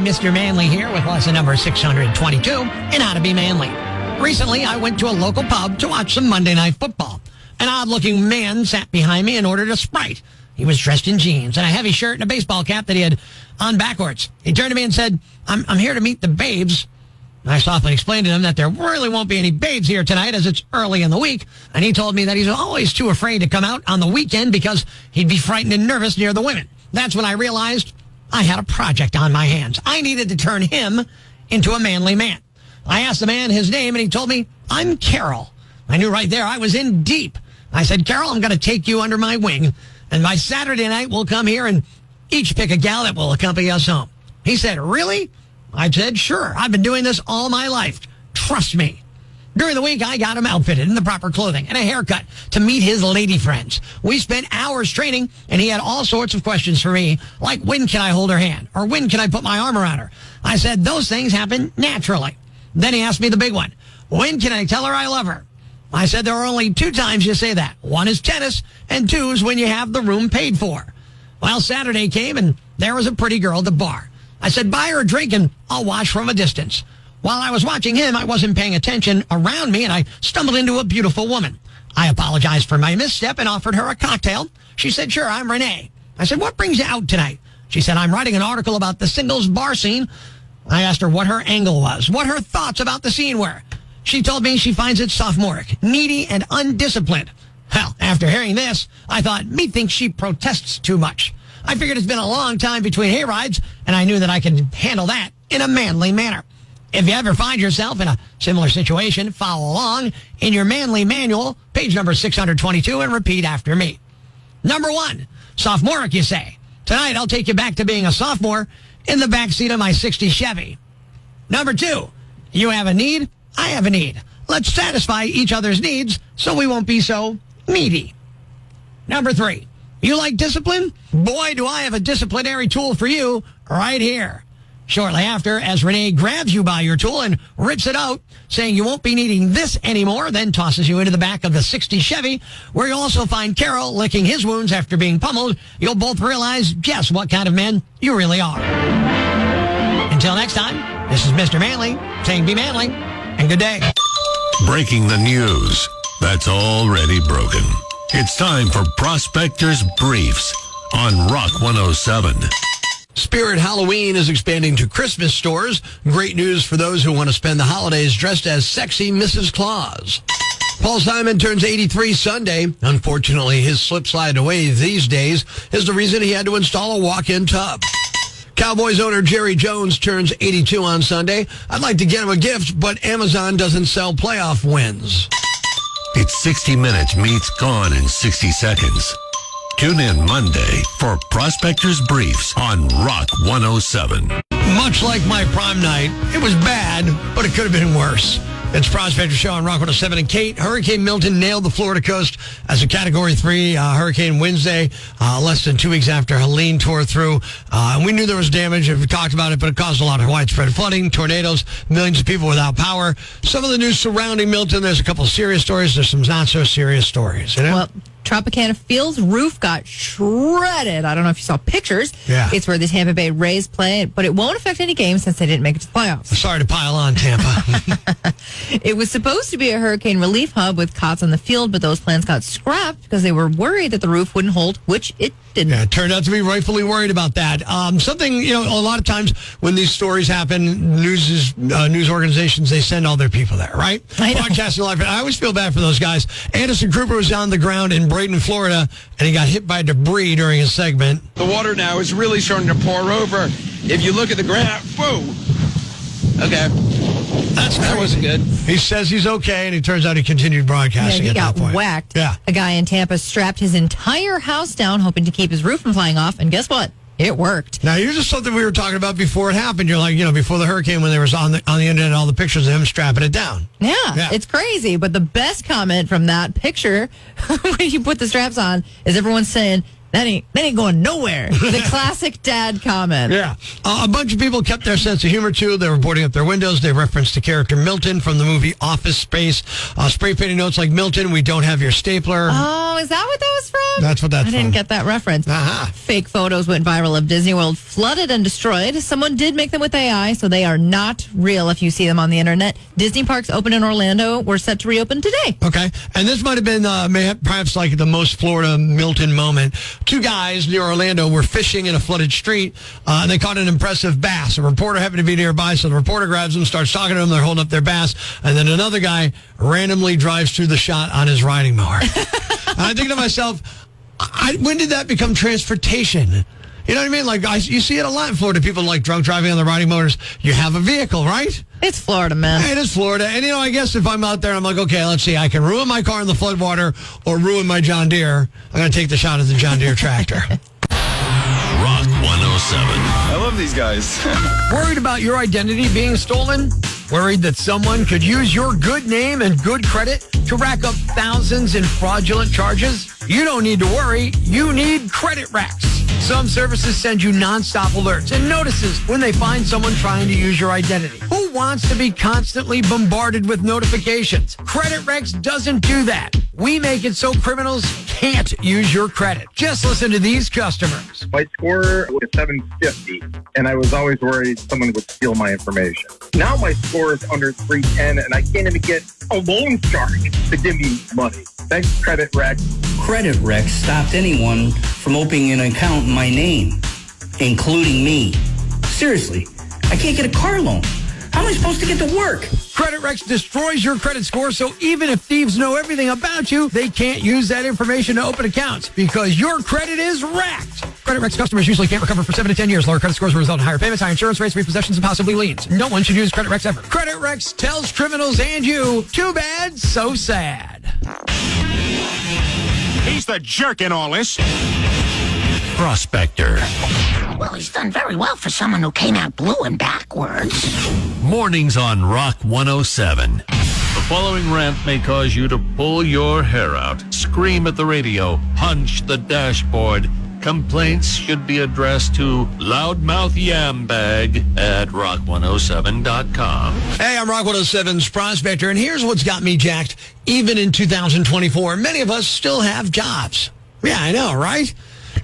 Mr. Manley here with lesson number 622 in How to Be Manly. Recently, I went to a local pub to watch some Monday Night Football. An odd-looking man sat behind me and ordered a Sprite. He was dressed in jeans and a heavy shirt and a baseball cap that he had on backwards. He turned to me and said, I'm here to meet the babes. I softly explained to him that there really won't be any babes here tonight as it's early in the week. And he told me that he's always too afraid to come out on the weekend because he'd be frightened and nervous near the women. That's when I realized I had a project on my hands. I needed to turn him into a manly man. I asked the man his name and he told me, I'm Carol. I knew right there I was in deep. I said, Carol, I'm going to take you under my wing. And by Saturday night, we'll come here and each pick a gal that will accompany us home. He said, really? I said, sure. I've been doing this all my life. Trust me. During the week, I got him outfitted in the proper clothing and a haircut to meet his lady friends. We spent hours training, and he had all sorts of questions for me, like when can I hold her hand, or when can I put my arm around her? I said, those things happen naturally. Then he asked me the big one. When can I tell her I love her? I said, there are only 2 times you say that. 1 is tennis, and 2 is when you have the room paid for. Well, Saturday came, and there was a pretty girl at the bar. I said, buy her a drink, and I'll watch from a distance. While I was watching him, I wasn't paying attention around me, and I stumbled into a beautiful woman. I apologized for my misstep and offered her a cocktail. She said, sure, I'm Renee. I said, what brings you out tonight? She said, I'm writing an article about the singles bar scene. I asked her what her angle was, what her thoughts about the scene were. She told me she finds it sophomoric, needy, and undisciplined. Well, after hearing this, I thought, me thinks she protests too much. I figured it's been a long time between hayrides, and I knew that I could handle that in a manly manner. If you ever find yourself in a similar situation, follow along in your manly manual, page number 622, and repeat after me. Number 1, sophomoric, you say. Tonight, I'll take you back to being a sophomore in the backseat of my 60 Chevy. Number 2, you have a need, I have a need. Let's satisfy each other's needs so we won't be so needy. Number 3, you like discipline? Boy, do I have a disciplinary tool for you right here. Shortly after, as Renee grabs you by your tool and rips it out, saying you won't be needing this anymore, then tosses you into the back of the 60 Chevy, where you'll also find Carol licking his wounds after being pummeled, you'll both realize just what kind of men you really are. Until next time, this is Mr. Manly saying be manly, and good day. Breaking the news that's already broken. It's time for Prospector's Briefs on Rock 107. Spirit Halloween is expanding to Christmas stores. Great news for those who want to spend the holidays dressed as sexy Mrs. Claus. Paul Simon turns 83 Sunday. Unfortunately, his slip slide away these days is the reason he had to install a walk-in tub. Cowboys owner Jerry Jones turns 82 on Sunday. I'd like to get him a gift, but Amazon doesn't sell playoff wins. It's 60 Minutes meets Gone in 60 Seconds. Tune in Monday for Prospector's Briefs on Rock 107. Much like my prom night, it was bad, but it could have been worse. It's Prospector Show on Rock 107. And Kate, Hurricane Milton nailed the Florida coast as a Category 3 hurricane Wednesday, less than 2 weeks after Helene tore through. And we knew there was damage. We talked about it, but it caused a lot of widespread flooding, tornadoes, millions of people without power. Some of the news surrounding Milton, there's a couple of serious stories. There's some not so serious stories. You know? Well, Tropicana Field's roof got shredded. I don't know if you saw pictures. Yeah. It's where the Tampa Bay Rays play, but it won't affect any games since they didn't make it to the playoffs. Sorry to pile on, Tampa. It was supposed to be a hurricane relief hub with cots on the field, but those plans got scrapped because they were worried that the roof wouldn't hold, which it didn't. Yeah, it turned out to be rightfully worried about that. Something, a lot of times when these stories happen, news organizations, they send all their people there, right? I know. Broadcasting live. I always feel bad for those guys. Anderson Cooper was on the ground in Braden, Florida, and he got hit by debris during his segment. The water now is really starting to pour over. If you look at the graph, whoa. Okay. That wasn't good. He says he's okay, and it turns out he continued broadcasting He at got that point. whacked. Yeah. A guy in Tampa strapped his entire house down, hoping to keep his roof from flying off, and guess what? It worked. Now, here's just something we were talking about before it happened. You're like, before the hurricane, when there was on the internet all the pictures of him strapping it down. Yeah, it's crazy. But the best comment from that picture, when you put the straps on, is everyone saying, That ain't going nowhere. The classic dad comment. Yeah. A bunch of people kept their sense of humor, too. They were boarding up their windows. They referenced the character Milton from the movie Office Space. Spray painting notes like, Milton, we don't have your stapler. Oh, is that what that was from? That's what that's I didn't from. get that reference. Uh-huh. Fake photos went viral of Disney World flooded and destroyed. Someone did make them with AI, so they are not real if you see them on the internet. Disney parks open in Orlando were set to reopen today. Okay. And this might have been perhaps like the most Florida Milton moment. Two guys near Orlando were fishing in a flooded street, and they caught an impressive bass. A reporter happened to be nearby, so the reporter grabs them, starts talking to them. They're holding up their bass, and then another guy randomly drives through the shot on his riding mower. And I think to myself, when did that become transportation? You know what I mean? Like, you see it a lot in Florida. People like drunk driving on their riding motors. You have a vehicle, right? It's Florida, man. It is Florida. And, I guess if I'm out there, I'm like, okay, let's see. I can ruin my car in the floodwater or ruin my John Deere. I'm going to take the shot at the John Deere tractor. Rock 107. I love these guys. Worried about your identity being stolen? Worried that someone could use your good name and good credit to rack up thousands in fraudulent charges? You don't need to worry. You need CreditRex. Some services send you nonstop alerts and notices when they find someone trying to use your identity. Who wants to be constantly bombarded with notifications? CreditRex doesn't do that. We make it so criminals can't use your credit. Just listen to these customers. My score was 750, and I was always worried someone would steal my information. Now my score is under 310, and I can't even get a loan shark to give me money. Thanks, CreditRex. CreditRex stopped anyone from opening an account in my name, including me. Seriously, I can't get a car loan. How am I supposed to get to work? CreditRex destroys your credit score, so even if thieves know everything about you, they can't use that information to open accounts because your credit is wrecked. CreditRex customers usually can't recover for 7 to 10 years. Lower credit scores will result in higher payments, high insurance rates, repossessions, and possibly liens. No one should use CreditRex ever. CreditRex tells criminals and you, too bad, so sad. He's the jerk in all this. Prospector. Well, he's done very well for someone who came out blue and backwards. Mornings on Rock 107. The following rant may cause you to pull your hair out, scream at the radio, punch the dashboard. Complaints should be addressed to loudmouth yambag at rock107.com. Hey, I'm Rock 107's Prospector, and here's what's got me jacked. Even in 2024, many of us still have jobs. Yeah, I know, right?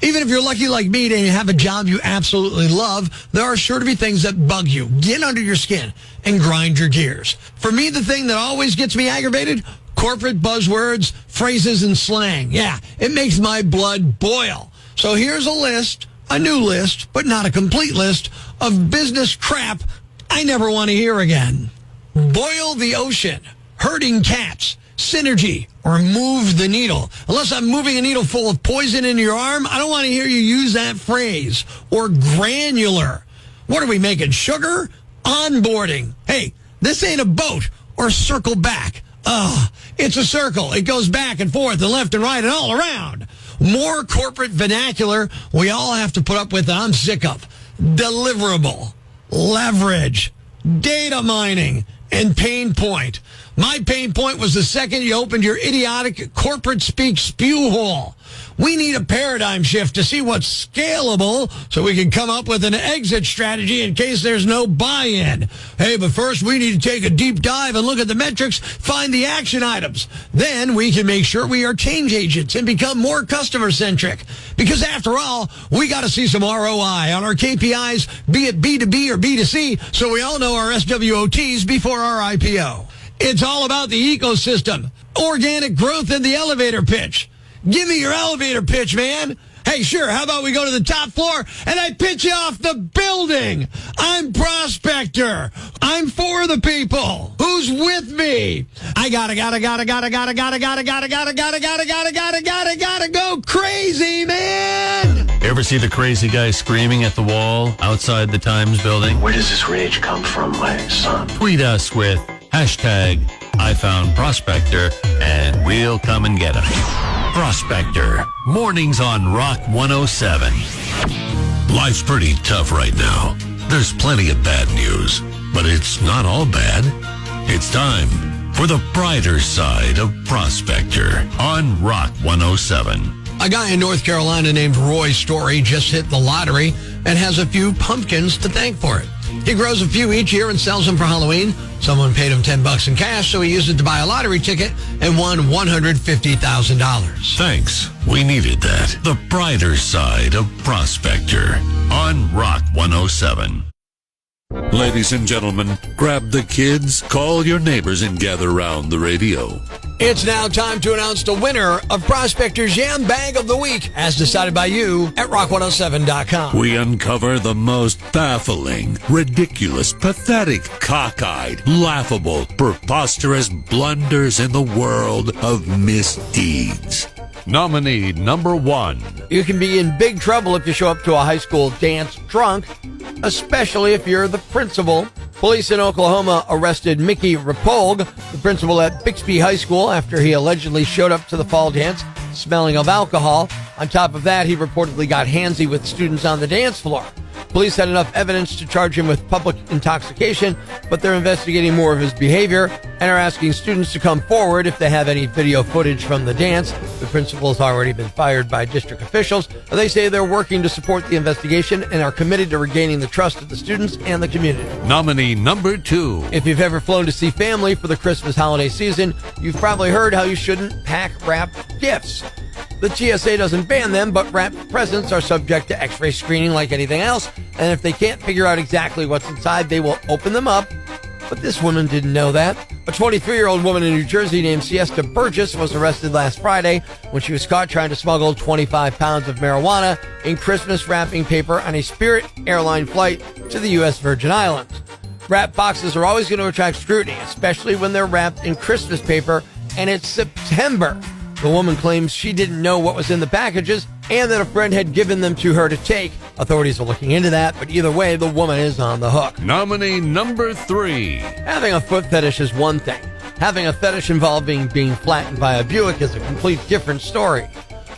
Even if you're lucky like me to have a job you absolutely love, there are sure to be things that bug you, get under your skin, and grind your gears. For me, the thing that always gets me aggravated, corporate buzzwords, phrases, and slang. Yeah, it makes my blood boil. So here's a list, a new list, but not a complete list, of business crap I never want to hear again. Boil the ocean, herding cats, synergy, or move the needle. Unless I'm moving a needle full of poison in your arm, I don't want to hear you use that phrase. Or granular. What are we making, sugar? Onboarding. Hey, this ain't a boat. Or circle back. It's a circle. It goes back and forth and left and right and all around. More corporate vernacular we all have to put up with that I'm sick of. Deliverable, leverage, data mining, and pain point. My pain point was the second you opened your idiotic corporate speak spew hole. We need a paradigm shift to see what's scalable so we can come up with an exit strategy in case there's no buy-in. Hey, but first we need to take a deep dive and look at the metrics, find the action items. Then we can make sure we are change agents and become more customer-centric. Because after all, we got to see some ROI on our KPIs, be it B2B or B2C, so we all know our SWOTs before our IPO. It's all about the ecosystem, organic growth, and the elevator pitch. Give me your elevator pitch, man. Hey, sure, how about we go to the top floor and I pitch you off the building? I'm Prospector. I'm for the people. Who's with me? I gotta go crazy, man. Ever see the crazy guy screaming at the wall outside the Times building? Where does this rage come from, my son? Tweet us with #IFoundProspector and we'll come and get him. Prospector. Mornings on Rock 107. Life's pretty tough right now. There's plenty of bad news, but it's not all bad. It's time for the brighter side of Prospector on Rock 107. A guy in North Carolina named Roy Story just hit the lottery and has a few pumpkins to thank for it. He grows a few each year and sells them for Halloween. Someone paid him $10 in cash, so he used it to buy a lottery ticket and won $150,000. Thanks. We needed that. The brighter side of Prospector on Rock 107. Ladies and gentlemen, grab the kids, call your neighbors, and gather round the radio. It's now time to announce the winner of Prospector's Yam Bag of the Week, as decided by you at rock107.com. We uncover the most baffling, ridiculous, pathetic, cockeyed, laughable, preposterous blunders in the world of misdeeds. Nominee number 1. You can be in big trouble if you show up to a high school dance drunk, especially if you're the principal. Police in Oklahoma arrested Mickey Rapolg, the principal at Bixby High School, after he allegedly showed up to the fall dance smelling of alcohol. On top of that, he reportedly got handsy with students on the dance floor. Police had enough evidence to charge him with public intoxication, but they're investigating more of his behavior and are asking students to come forward if they have any video footage from the dance. The principal has already been fired by district officials. They say they're working to support the investigation and are committed to regaining the trust of the students and the community. Nominee number 2. If you've ever flown to see family for the Christmas holiday season, you've probably heard how you shouldn't pack wrapped gifts. The TSA doesn't ban them, but wrapped presents are subject to x-ray screening like anything else, and if they can't figure out exactly what's inside, they will open them up. But this woman didn't know that. A 23-year-old woman in New Jersey named Siesta Burgess was arrested last Friday when she was caught trying to smuggle 25 pounds of marijuana in Christmas wrapping paper on a Spirit airline flight to the U.S. Virgin Islands. Wrap boxes are always going to attract scrutiny, especially when they're wrapped in Christmas paper, and it's September. The woman claims she didn't know what was in the packages and that a friend had given them to her to take. Authorities are looking into that, but either way, the woman is on the hook. Nominee number 3. Having a foot fetish is one thing. Having a fetish involving being flattened by a Buick is a complete different story.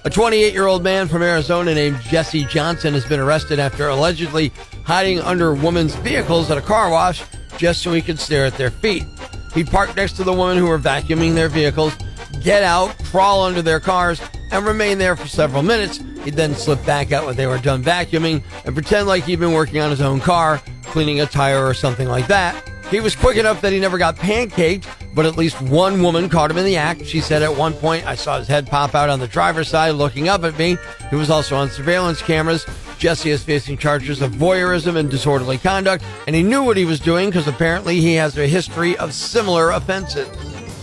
A 28-year-old man from Arizona named Jesse Johnson has been arrested after allegedly hiding under women's vehicles at a car wash just so he could stare at their feet. He parked next to the women who were vacuuming their vehicles, get out, crawl under their cars, and remain there for several minutes. He'd then slip back out when they were done vacuuming and pretend like he'd been working on his own car, cleaning a tire or something like that. He was quick enough that he never got pancaked, but at least one woman caught him in the act. She said at one point, "I saw his head pop out on the driver's side looking up at me." He was also on surveillance cameras. Jesse is facing charges of voyeurism and disorderly conduct, and he knew what he was doing because apparently he has a history of similar offenses.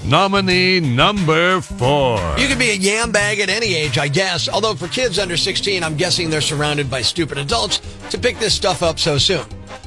Nominee number 4. You can be a yam bag at any age, I guess. Although for kids under 16, I'm guessing they're surrounded by stupid adults to pick this stuff up so soon.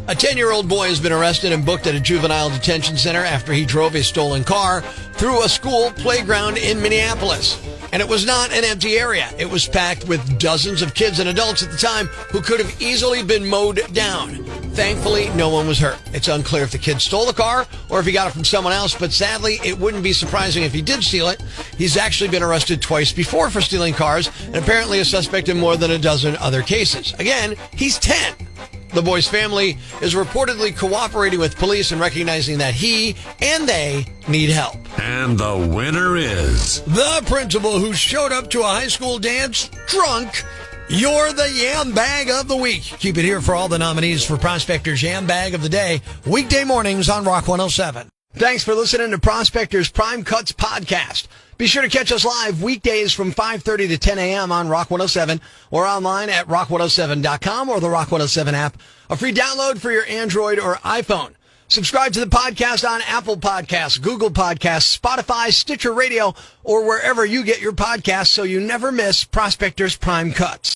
A 10-year-old boy has been arrested and booked at a juvenile detention center after he drove a stolen car through a school playground in Minneapolis. And it was not an empty area. It was packed with dozens of kids and adults at the time who could have easily been mowed down. Thankfully, no one was hurt. It's unclear if the kid stole the car or if he got it from someone else, but sadly, it wouldn't be surprising if he did steal it. He's actually been arrested twice before for stealing cars and apparently a suspect in more than a dozen other cases. Again, he's 10. The boy's family is reportedly cooperating with police and recognizing that he and they need help. And the winner is the principal who showed up to a high school dance drunk. You're the Yam Bag of the Week. Keep it here for all the nominees for Prospector's Yam Bag of the Day, weekday mornings on Rock 107. Thanks for listening to Prospector's Prime Cuts podcast. Be sure to catch us live weekdays from 5:30 to 10 a.m. on Rock 107 or online at rock107.com or the Rock 107 app, a free download for your Android or iPhone. Subscribe to the podcast on Apple Podcasts, Google Podcasts, Spotify, Stitcher Radio, or wherever you get your podcasts so you never miss Prospector's Prime Cuts.